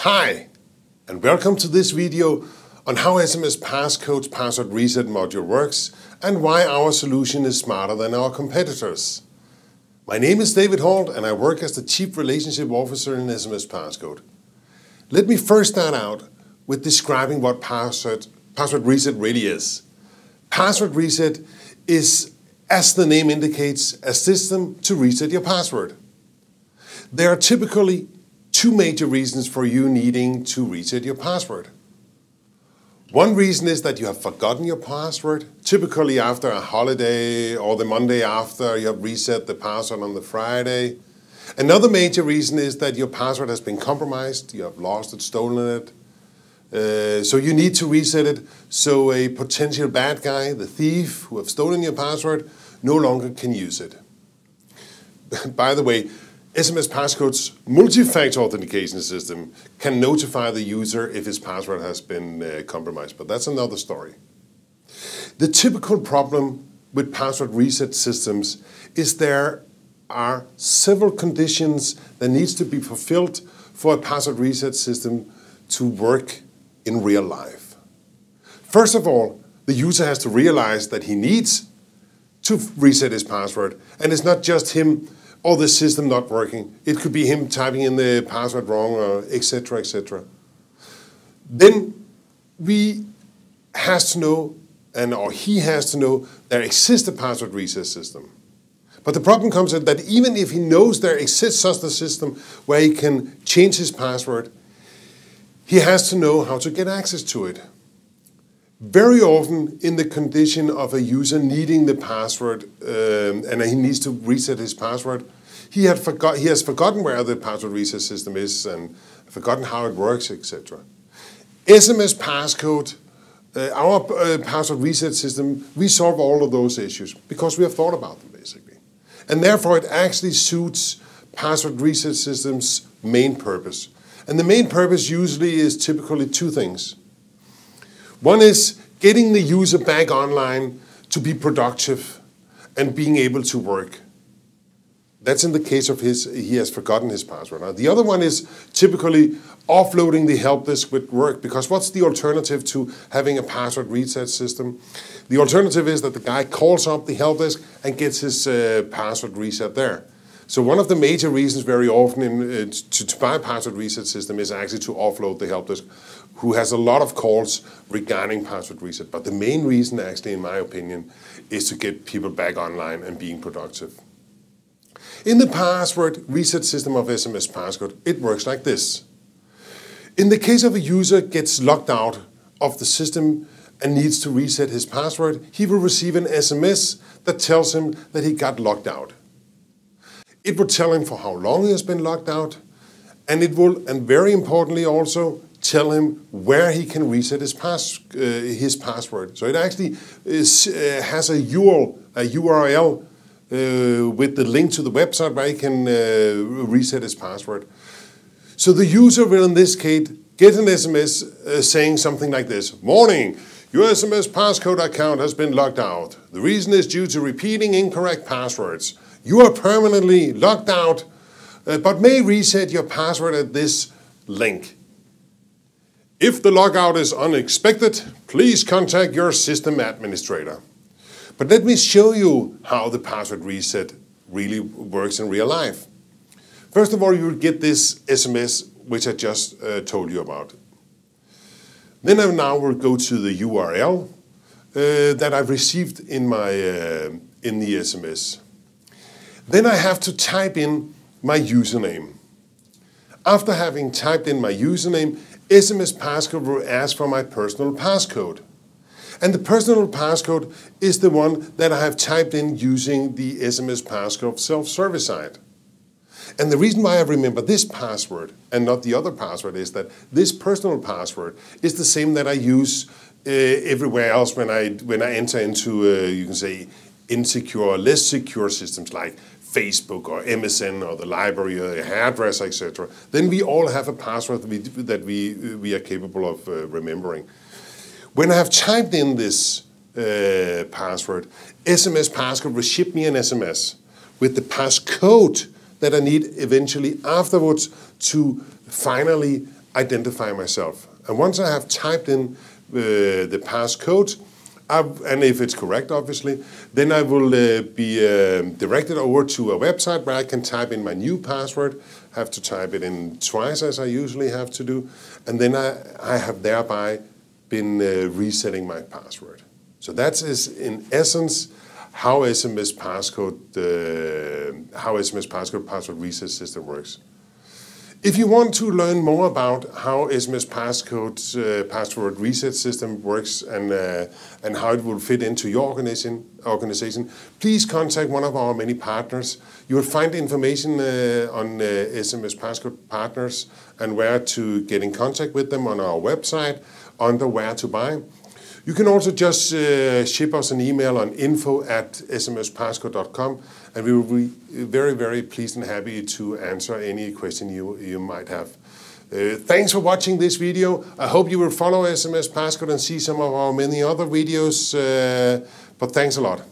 Hi, and welcome to this video on how SMS Passcode's password reset module works and why our solution is smarter than our competitors. My name is David Holt and I work as the Chief Relationship Officer in SMS Passcode. Let me first start out with describing what password reset really is. Password reset is, as the name indicates, a system to reset your password. There are typically two major reasons for you needing to reset your password. One reason is that you have forgotten your password, typically after a holiday or the Monday after you have reset the password on the Friday. Another major reason is that your password has been compromised, you have lost it, stolen it. So you need to reset it so a potential bad guy, the thief who have stolen your password, no longer can use it. By the way, SMS Passcode's multi-factor authentication system can notify the user if his password has been compromised, but that's another story. The typical problem with password reset systems is there are several conditions that needs to be fulfilled for a password reset system to work in real life. First of all, the user has to realize that he needs to reset his password, and it's not just him or the system not working. It could be him typing in the password wrong, or etc., etc. Then he has to know there exists a password reset system. But the problem comes in that even if he knows there exists such a system where he can change his password, he has to know how to get access to it. Very often in the condition of a user needing the password and he needs to reset his password, he has forgotten where the password reset system is and forgotten how it works, etc. SMS Passcode, our password reset system, we solve all of those issues because we have thought about them basically. And therefore it actually suits password reset system's main purpose. And the main purpose usually is typically two things. One is getting the user back online to be productive and being able to work. That's in the case of he has forgotten his password. Now, the other one is typically offloading the help desk with work, because what's the alternative to having a password reset system? The alternative is that the guy calls up the help desk and gets his password reset there. So one of the major reasons very often to buy a password reset system is actually to offload the help desk, who has a lot of calls regarding password reset. But the main reason, actually, in my opinion, is to get people back online and being productive. In the password reset system of SMS Passcode, it works like this. In the case of a user gets locked out of the system and needs to reset his password, he will receive an SMS that tells him that he got locked out. It will tell him for how long he has been locked out, and it will, and very importantly also, tell him where he can reset his password. So it actually has a URL with the link to the website where he can reset his password. So the user will, in this case, get an SMS saying something like this: "Morning, your SMS Passcode account has been locked out. The reason is due to repeating incorrect passwords. You are permanently locked out, but may reset your password at this link. If the logout is unexpected, please contact your system administrator." But let me show you how the password reset really works in real life. First of all, you'll get this SMS, which I just told you about. Then I now will go to the URL that I've received in the SMS. Then I have to type in my username. After having typed in my username, SMS Passcode will ask for my personal passcode. And the personal passcode is the one that I have typed in using the SMS Passcode self-service site. And the reason why I remember this password and not the other password is that this personal password is the same that I use everywhere else when I enter into, you can say, insecure, less secure systems like Facebook or MSN or the library or the hairdresser, etc. Then we all have a password that we are capable of remembering. When I have typed in this password, SMS Passcode will ship me an SMS with the passcode that I need eventually afterwards to finally identify myself. And once I have typed in the passcode, and if it's correct, obviously, then I will be directed over to a website where I can type in my new password. Have to type it in twice, as I usually have to do, and then I have thereby been resetting my password. So that is, in essence, how SMS passcode password reset system works. If you want to learn more about how SMS password reset system works and how it will fit into your organization, please contact one of our many partners. You will find information on SMS passcode partners and where to get in contact with them on our website under where to buy. You can also just ship us an email on info@smspasscode.com, and we will be very, very pleased and happy to answer any question you might have. Thanks for watching this video. I hope you will follow SMS Passcode and see some of our many other videos, but thanks a lot.